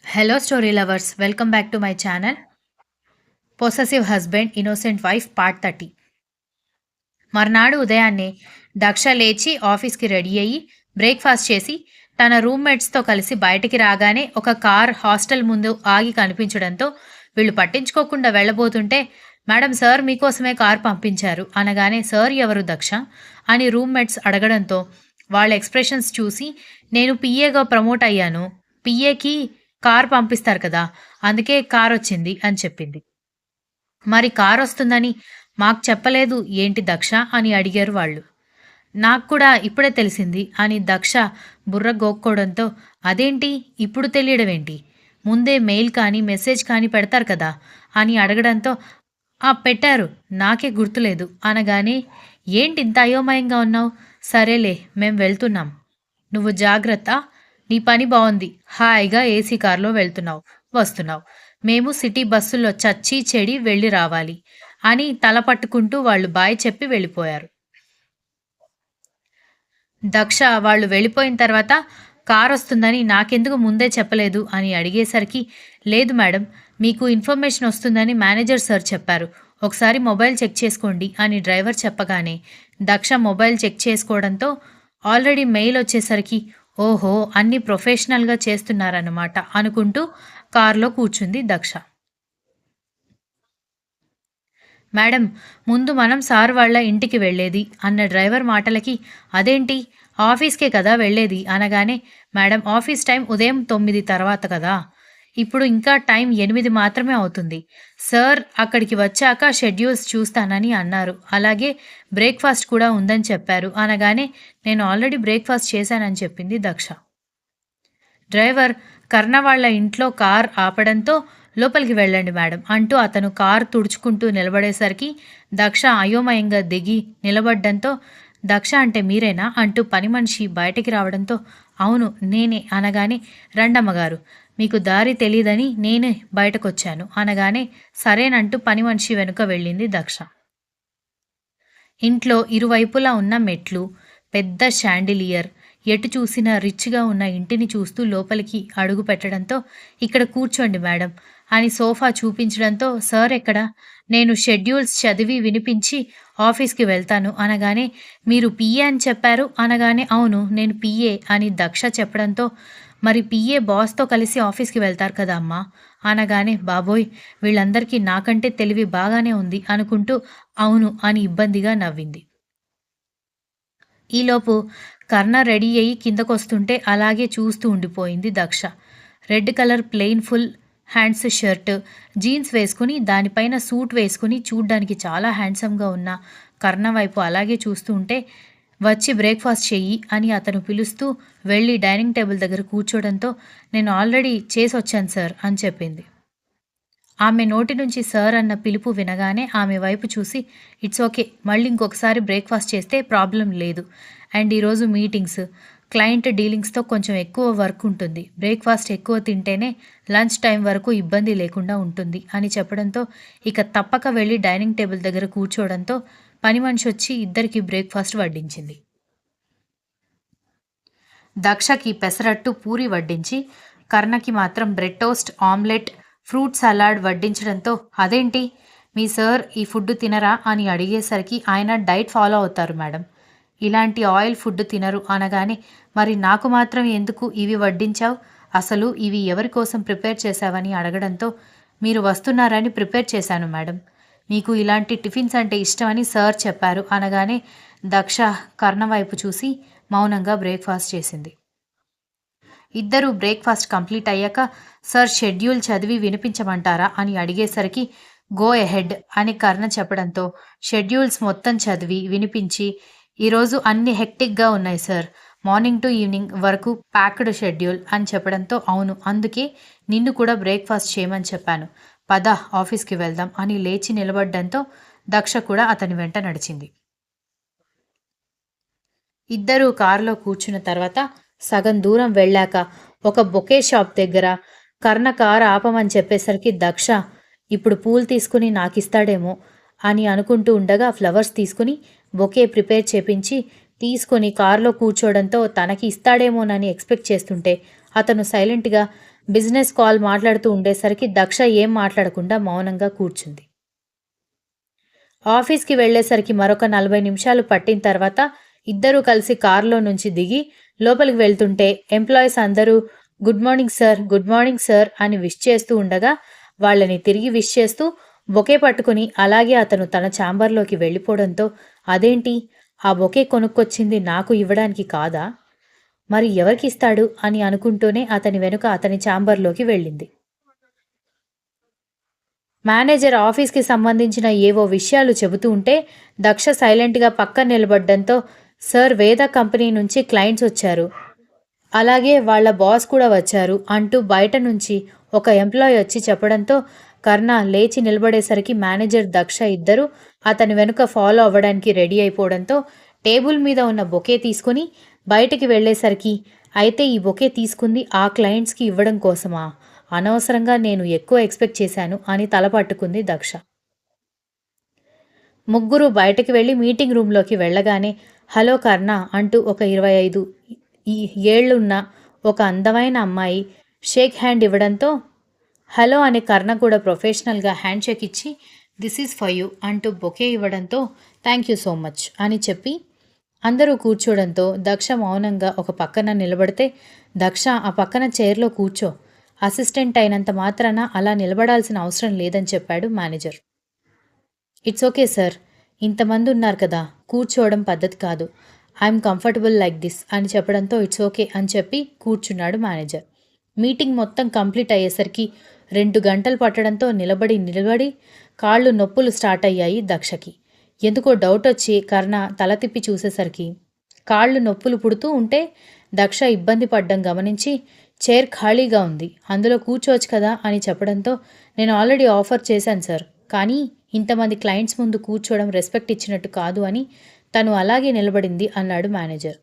Hello, story lovers. Welcome back to my channel. Possessive Husband, Innocent Wife, Part 30. మర్నాడు ఉదయాన్నే దక్ష లేచి ఆఫీస్కి ready అయ్యి బ్రేక్ఫాస్ట్ చేసి తన రూమ్మేట్స్తో కలిసి బయటికి రాగానే ఒక కార్ హాస్టల్ ముందు ఆగి కనిపించడంతో వీళ్ళు పట్టించుకోకుండా వెళ్ళబోతుంటే మేడం సార్ మీకోసమే కార్ పంపించారు అనగానే సార్ ఎవరు దక్ష అని రూమ్మేట్స్ అడగడంతో వాళ్ళ ఎక్స్ప్రెషన్స్ చూసి నేను పిఏగా ప్రమోట్ అయ్యాను, పిఏకి కార్ పంపిస్తారు కదా, అందుకే కార్ వచ్చింది అని చెప్పింది. మరి కార్ వస్తుందని మాకు చెప్పలేదు ఏంటి దక్ష అని అడిగారు వాళ్ళు. నాకు కూడా ఇప్పుడే తెలిసింది అని దక్ష బుర్ర గోక్కోవడంతో అదేంటి ఇప్పుడు తెలియడం ఏంటి, ముందే మెయిల్ కానీ మెసేజ్ కానీ పెడతారు కదా అని అడగడంతో పెట్టారు, నాకే గుర్తులేదు అనగానే ఏంటి ఇంత అయోమయంగా ఉన్నావు, సరేలే మేం వెళ్తున్నాం, నువ్వు జాగ్రత్త, నీ పని బాగుంది, హాయిగా ఏసీ కార్లో వెళ్తున్నావు వస్తున్నావు, మేము సిటీ బస్సుల్లో చచ్చి చెడి వెళ్ళి రావాలి అని తల పట్టుకుంటూ వాళ్ళు బాయ్ చెప్పి వెళ్ళిపోయారు. దక్ష వాళ్ళు వెళ్ళిపోయిన తర్వాత కార్ వస్తుందని నాకెందుకు ముందే చెప్పలేదు అని అడిగేసరికి లేదు మేడం, మీకు ఇన్ఫర్మేషన్ వస్తుందని మేనేజర్ సార్ చెప్పారు, ఒకసారి మొబైల్ చెక్ చేసుకోండి అని డ్రైవర్ చెప్పగానే దక్ష మొబైల్ చెక్ చేసుకోవడంతో ఆల్రెడీ మెయిల్ వచ్చేసరికి ఓహో అన్నీ ప్రొఫెషనల్గా చేస్తున్నారన్నమాట అనుకుంటూ కారులో కూర్చుంది దక్ష. మేడం ముందు మనం సార్ వాళ్ళ ఇంటికి వెళ్ళేది అన్న డ్రైవర్ మాటలకి అదేంటి ఆఫీస్కే కదా వెళ్ళేది అనగానే మేడం ఆఫీస్ టైం ఉదయం 9 తర్వాత కదా, ఇప్పుడు ఇంకా టైం 8 మాత్రమే అవుతుంది, సార్ అక్కడికి వచ్చాక షెడ్యూల్స్ చూస్తానని అన్నారు, అలాగే బ్రేక్ఫాస్ట్ కూడా ఉందని చెప్పారు అనగానే నేను ఆల్రెడీ బ్రేక్ఫాస్ట్ చేశానని చెప్పింది దక్ష. డ్రైవర్ కర్ణ వాళ్ళ ఇంట్లో కార్ ఆపడంతో లోపలికి వెళ్ళండి మేడం అంటూ అతను కారు తుడుచుకుంటూ నిలబడేసరికి దక్ష అయోమయంగా దిగి నిలబడ్డంతో దక్ష అంటే మీరేనా అంటూ పని మనిషి బయటికి రావడంతో అవును నేనే అనగానే రండమ్మగారు, మీకు దారి తెలీదని నేనే బయటకొచ్చాను అనగానే సరేనంటూ పని మనిషి వెనుక వెళ్ళింది దక్ష. ఇంట్లో ఇరువైపులా ఉన్న మెట్లు, పెద్ద షాండిలియర్, ఎటు చూసినా రిచ్గా ఉన్న ఇంటిని చూస్తూ లోపలికి అడుగు పెట్టడంతో ఇక్కడ కూర్చోండి మేడం అని సోఫా చూపించడంతో సార్ ఎక్కడ, నేను షెడ్యూల్స్ చదివి వినిపించి ఆఫీస్కి వెళ్తాను అనగానే మీరు పిఏ అని చెప్పారు అనగానే అవును నేను పిఏ అని దక్ష చెప్పడంతో మరి పిఏ బాస్తో కలిసి ఆఫీస్కి వెళ్తారు కదా అమ్మా అనగానే బాబోయ్ వీళ్ళందరికీ నాకంటే తెలివి బాగానే ఉంది అనుకుంటూ అవును అని ఇబ్బందిగా నవ్వింది. ఈలోపు కర్ణ రెడీ అయ్యి కిందకొస్తుంటే అలాగే చూస్తూ ఉండిపోయింది Daksha. Red colour plain full hands shirt, jeans వేసుకుని దానిపైన సూట్ వేసుకుని చూడ్డానికి చాలా హ్యాండ్సమ్గా ఉన్న కర్ణ వైపు అలాగే చూస్తూ ఉంటే వచ్చి బ్రేక్ఫాస్ట్ చెయ్యి అని అతను పిలుస్తూ వెళ్ళి డైనింగ్ టేబుల్ దగ్గర కూర్చోవడంతో నేను ఆల్రెడీ చేసి వచ్చాను సార్ అని చెప్పింది. ఆమె నోటి నుంచి సార్ అన్న పిలుపు వినగానే ఆమె వైపు చూసి ఇట్స్ ఓకే, మళ్ళీ ఇంకొకసారి బ్రేక్ఫాస్ట్ చేస్తే ప్రాబ్లం లేదు, అండ్ ఈరోజు మీటింగ్స్ క్లయింట్ డీలింగ్స్తో కొంచెం ఎక్కువ వర్క్ ఉంటుంది, బ్రేక్ఫాస్ట్ ఎక్కువ తింటేనే లంచ్ టైం వరకు ఇబ్బంది లేకుండా ఉంటుంది అని చెప్పడంతో ఇక తప్పక వెళ్ళి డైనింగ్ టేబుల్ దగ్గర కూర్చోవడంతో పని మనిషి వచ్చి ఇద్దరికి బ్రేక్ఫాస్ట్ వడ్డించింది. దక్షకి పెసరట్టు పూరి వడ్డించి కర్ణకి మాత్రం bread toast, omelette, fruit salad వడ్డించడంతో అదేంటి మీ సార్ ఈ ఫుడ్ తినరా అని అడిగేసరికి ఆయన డైట్ ఫాలో అవుతారు మేడం, ఇలాంటి ఆయిల్ ఫుడ్ తినరు అనగానే మరి నాకు మాత్రం ఎందుకు ఇవి వడ్డించావు, అసలు ఇవి ఎవరి కోసం ప్రిపేర్ చేశావని అడగడంతో మీరు వస్తున్నారని ప్రిపేర్ చేశాను మేడం, మీకు ఇలాంటి టిఫిన్స్ అంటే ఇష్టమని సార్ చెప్పారు అనగానే దక్ష కర్ణ వైపు చూసి మౌనంగా బ్రేక్ఫాస్ట్ చేసింది. ఇద్దరూ బ్రేక్ఫాస్ట్ కంప్లీట్ అయ్యాక సార్ షెడ్యూల్ చదివి వినిపించమంటారా అని అడిగేసరికి గో ఎహెడ్ అని కర్ణ చెప్పడంతో షెడ్యూల్స్ మొత్తం చదివి వినిపించి ఈరోజు అన్ని హెక్టిక్గా ఉన్నాయి సార్, మార్నింగ్ టు ఈవినింగ్ వరకు ప్యాక్డ్ షెడ్యూల్ అని చెప్పడంతో అవును అందుకే నిన్ను కూడా బ్రేక్ఫాస్ట్ చేయమని చెప్పాను, పద ఆఫీస్కి వెళ్దాం అని లేచి నిలబడ్డంతో దక్ష కూడా అతని వెంట నడిచింది. ఇద్దరూ కారులో కూర్చున్న తర్వాత సగం దూరం వెళ్ళాక ఒక బొకే షాప్ దగ్గర కర్ణ కారు ఆపమని చెప్పేసరికి దక్ష ఇప్పుడు పూలు తీసుకుని నాకిస్తాడేమో అని అనుకుంటూ ఉండగా ఫ్లవర్స్ తీసుకుని బొకే ప్రిపేర్ చేపించి తీసుకొని కారులో కూర్చోవడంతో తనకి ఇస్తాడేమోనని ఎక్స్పెక్ట్ చేస్తుంటే అతను సైలెంట్గా బిజినెస్ కాల్ మాట్లాడుతూ ఉండేసరికి దక్ష ఏం మాట్లాడకుండా మౌనంగా కూర్చుంది. ఆఫీస్కి వెళ్లేసరికి మరొక 40 నిమిషాలు పట్టిన తర్వాత ఇద్దరూ కలిసి కారులో నుంచి దిగి లోపలికి వెళ్తుంటే ఎంప్లాయీస్ అందరూ good morning sir, good morning sir అని విష్ చేస్తూ ఉండగా వాళ్ళని తిరిగి విష్ చేస్తూ బొకే పట్టుకుని అలాగే అతను తన ఛాంబర్లోకి వెళ్ళిపోవడంతో అదేంటి, ఆ బొకే కొనుక్కొచ్చింది నాకు ఇవ్వడానికి కాదా, మరి ఎవరికిస్తాడు అని అనుకుంటూనే అతని వెనుక అతని ఛాంబర్లోకి వెళ్ళింది. మేనేజర్ ఆఫీస్కి సంబంధించిన ఏవో విషయాలు చెబుతూ ఉంటే దక్ష సైలెంట్గా పక్కన నిలబడ్డంతో సార్, వేద కంపెనీ నుంచి క్లయింట్స్ వచ్చారు, అలాగే వాళ్ళ బాస్ కూడా వచ్చారు అంటూ బయట నుంచి ఒక ఎంప్లాయీ వచ్చి చెప్పడంతో కర్ణ లేచి నిలబడేసరికి మేనేజర్ దక్ష ఇద్దరు అతని వెనుక ఫాలో అవ్వడానికి రెడీ అయిపోవడంతో టేబుల్ మీద ఉన్న బొకే తీసుకుని బయటికి వెళ్ళేసరికి అయితే ఈ బొకే తీసుకుంది ఆ క్లయింట్స్కి ఇవ్వడం కోసమా, అనవసరంగా నేను ఎక్కువ ఎక్స్పెక్ట్ చేశాను అని తల పట్టుకుంది దక్ష. ముగ్గురు బయటకు వెళ్ళి మీటింగ్ రూమ్లోకి వెళ్ళగానే హలో కర్ణ అంటూ ఒక 25 ఏళ్లున్న ఒక అందమైన అమ్మాయి షేక్ హ్యాండ్ ఇవ్వడంతో హలో అనే కర్ణ కూడా ప్రొఫెషనల్గా హ్యాండ్ షేక్ ఇచ్చి దిస్ ఈజ్ ఫర్ యూ అంటూ బొకే ఇవ్వడంతో థ్యాంక్ యూ సో మచ్ అని చెప్పి అందరూ కూర్చోవడంతో దక్ష మౌనంగా ఒక పక్కన నిలబడితే దక్ష ఆ పక్కన చైర్లో కూర్చో, అసిస్టెంట్ అయినంత మాత్రాన అలా నిలబడాల్సిన అవసరం లేదని చెప్పాడు మేనేజర్. ఇట్స్ ఓకే సార్, ఇంతమంది ఉన్నారు కదా, కూర్చోవడం పద్ధతి కాదు, ఐఎమ్ కంఫర్టబుల్ లైక్ దిస్ అని చెప్పడంతో ఇట్స్ ఓకే అని చెప్పి కూర్చున్నాడు మేనేజర్. మీటింగ్ మొత్తం కంప్లీట్ అయ్యేసరికి 2 గంటలు పట్టడంతో నిలబడి కాళ్ళు నొప్పులు స్టార్ట్ అయ్యాయి దక్షకి. ఎందుకో డౌట్ వచ్చి కర్ణ తల తిప్పి చూసేసరికి కాళ్ళు నొప్పులు పుడుతూ ఉంటే దక్ష ఇబ్బంది పడ్డం గమనించి చైర్ ఖాళీగా ఉంది, అందులో కూర్చోవచ్చు కదా అని చెప్పడంతో నేను ఆల్రెడీ ఆఫర్ చేశాను సార్, కానీ ఇంతమంది క్లయింట్స్ ముందు కూర్చోవడం రెస్పెక్ట్ ఇచ్చినట్టు కాదు అని తను అలాగే నిలబడింది అన్నాడు manager.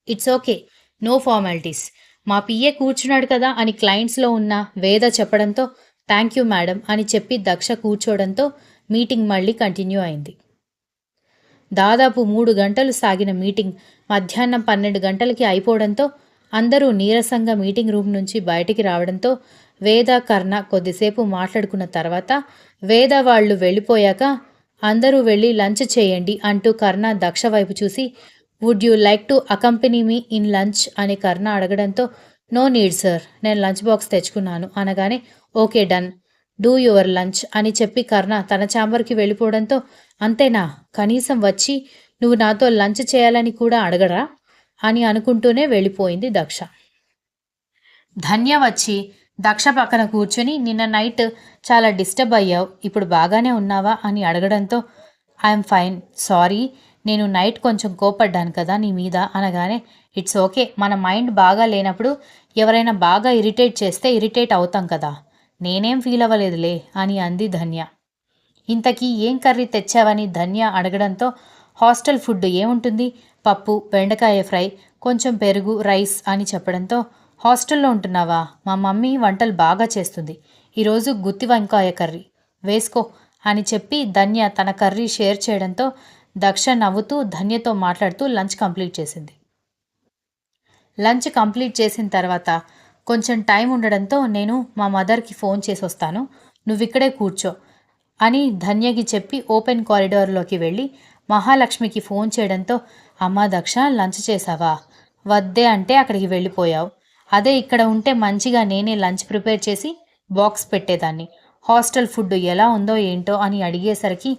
It's okay, no formalities, మా పిఏ కూర్చున్నాడు కదా అని క్లయింట్స్లో ఉన్న వేద చెప్పడంతో థ్యాంక్ యూ మేడం అని చెప్పి దక్ష కూర్చోవడంతో మీటింగ్ మళ్ళీ కంటిన్యూ అయింది. దాదాపు 3 గంటలు సాగిన మీటింగ్ మధ్యాహ్నం 12 గంటలకి అయిపోవడంతో అందరూ నీరసంగా మీటింగ్ రూమ్ నుంచి బయటికి రావడంతో వేద కర్ణ కొద్దిసేపు మాట్లాడుకున్న తర్వాత వేద వాళ్ళు వెళ్ళిపోయాక అందరూ వెళ్ళి లంచ్ చేయండి అంటూ కర్ణ దక్ష వైపు చూసి would you like to accompany me in lunch అని కర్ణ అడగడంతో నో నీడ్ సార్, నేను లంచ్ బాక్స్ తెచ్చుకున్నాను అనగానే okay done, do your lunch అని చెప్పి కర్ణ తన ఛాంబర్కి వెళ్ళిపోవడంతో అంతేనా, కనీసం వచ్చి నువ్వు నాతో లంచ్ చేయాలని కూడా అడగరా అని అనుకుంటూనే వెళ్ళిపోయింది దక్ష. ధన్య వచ్చి దక్ష పక్కన కూర్చొని నిన్న నైట్ చాలా డిస్టర్బ్ అయ్యావు, ఇప్పుడు బాగానే ఉన్నావా అని అడగడంతో ఐఎమ్ ఫైన్, సారీ, నేను నైట్ కొంచెం కోపడ్డాను కదా నీ మీద అనగానే ఇట్స్ ఓకే, మన మైండ్ బాగా లేనప్పుడు ఎవరైనా బాగా ఇరిటేట్ చేస్తే ఇరిటేట్ అవుతాం కదా, నేనేం ఫీల్ అవ్వలేదులే అని అంది ధన్య. ఇంతకీ ఏం కర్రీ తెచ్చావని ధన్య అడగడంతో హాస్టల్ ఫుడ్ ఏముంటుంది, పప్పు, బెండకాయ ఫ్రై, కొంచెం పెరుగు, రైస్ అని చెప్పడంతో హాస్టల్లో ఉంటున్నావా, మా మమ్మీ వంటలు బాగా చేస్తుంది, ఈరోజు గుత్తి వంకాయ కర్రీ వేసుకో అని చెప్పి ధన్య తన కర్రీ షేర్ చేయడంతో దక్ష నవ్వుతూ ధన్యతో మాట్లాడుతూ లంచ్ కంప్లీట్ చేసింది. లంచ్ కంప్లీట్ చేసిన తర్వాత కొంచెం టైం ఉండడంతో నేను మా మదర్కి ఫోన్ చేసి వస్తాను, నువ్వు ఇక్కడే కూర్చో అని ధన్యకి చెప్పి ఓపెన్ కారిడార్లోకి వెళ్ళి మహాలక్ష్మికి ఫోన్ చేయడంతో అమ్మా దక్ష లంచ్ చేసావా, వద్దే అంటే అక్కడికి వెళ్ళిపోయావు, అదే ఇక్కడ ఉంటే మంచిగా నేనే లంచ్ ప్రిపేర్ చేసి బాక్స్ పెట్టేదాన్ని, హాస్టల్ ఫుడ్ ఎలా ఉందో ఏంటో అని అడిగేసరికి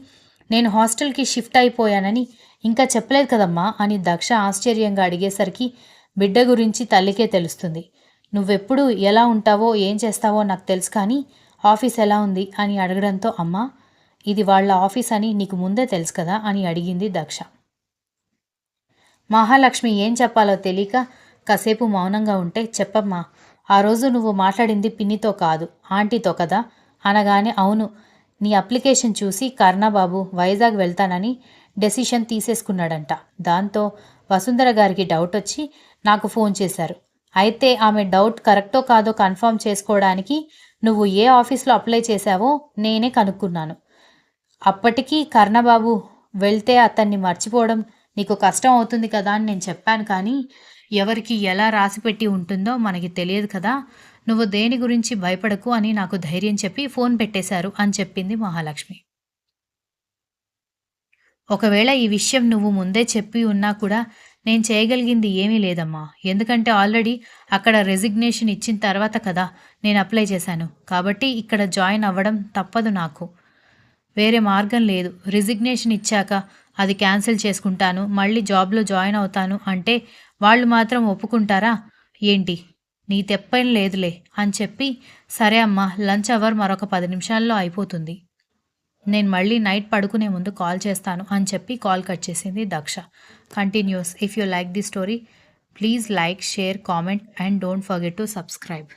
నేను హాస్టల్కి షిఫ్ట్ అయిపోయానని ఇంకా చెప్పలేదు కదమ్మా అని దక్ష ఆశ్చర్యంగా అడిగేసరికి బిడ్డ గురించి తల్లికే తెలుస్తుంది, నువ్వెప్పుడు ఎలా ఉంటావో ఏం చేస్తావో నాకు తెలుసు, కానీ ఆఫీస్ ఎలా ఉంది అని అడగడంతో అమ్మా ఇది వాళ్ళ ఆఫీస్ అని నీకు ముందే తెలుసు కదా అని అడిగింది దక్ష. మహాలక్ష్మి ఏం చెప్పాలో తెలియక కాసేపు మౌనంగా ఉంటే చెప్పమ్మా, ఆ రోజు నువ్వు మాట్లాడింది పిన్నితో కాదు ఆంటీతో కదా అనగానే అవును, నీ అప్లికేషన్ చూసి కర్ణబాబు వైజాగ్ వెళ్తానని డెసిషన్ తీసేసుకున్నాడంట, దాంతో వసుంధర గారికి డౌట్ వచ్చి నాకు ఫోన్ చేశారు, అయితే ఆమె డౌట్ కరెక్టో కాదో కన్ఫర్మ్ చేసుకోవడానికి నువ్వు ఏ ఆఫీస్లో అప్లై చేశావో నేనే కనుక్కున్నాను, అప్పటికీ కర్ణబాబు వెళ్తే అతన్ని మర్చిపోవడం నీకు కష్టం అవుతుంది కదా అని నేను చెప్పాను, కానీ ఎవరికి ఎలా రాసిపెట్టి ఉంటుందో మనకి తెలియదు కదా, నువ్వు దేని గురించి భయపడకు అని నాకు ధైర్యం చెప్పి ఫోన్ పెట్టేశారు అని చెప్పింది మహాలక్ష్మి. ఒకవేళ ఈ విషయం నువ్వు ముందే చెప్పి ఉన్నా కూడా నేను చేయగలిగింది ఏమీ లేదమ్మా. ఎందుకంటే ఆల్రెడీ అక్కడ రెసిగ్నేషన్ ఇచ్చిన తర్వాత కదా నేను అప్లై చేశాను. కాబట్టి ఇక్కడ జాయిన్ అవ్వడం తప్పదు నాకు. వేరే మార్గం లేదు. రిజిగ్నేషన్ ఇచ్చాక అది క్యాన్సిల్ చేసుకుంటాను, మళ్ళీ జాబ్లో జాయిన్ అవుతాను అంటే వాళ్ళు మాత్రం ఒప్పుకుంటారా ఏంటి? నీ తెప్పేం లేదులే అని చెప్పి, సరే అమ్మా, లంచ్ అవర్ మరొక 10 నిమిషాల్లో అయిపోతుంది. నేను మళ్ళీ నైట్ పడుకునే ముందు కాల్ చేస్తాను అని చెప్పి కాల్ కట్ చేసింది Daksha. Continuous. If you like the story, please like, share, comment and don't forget to subscribe.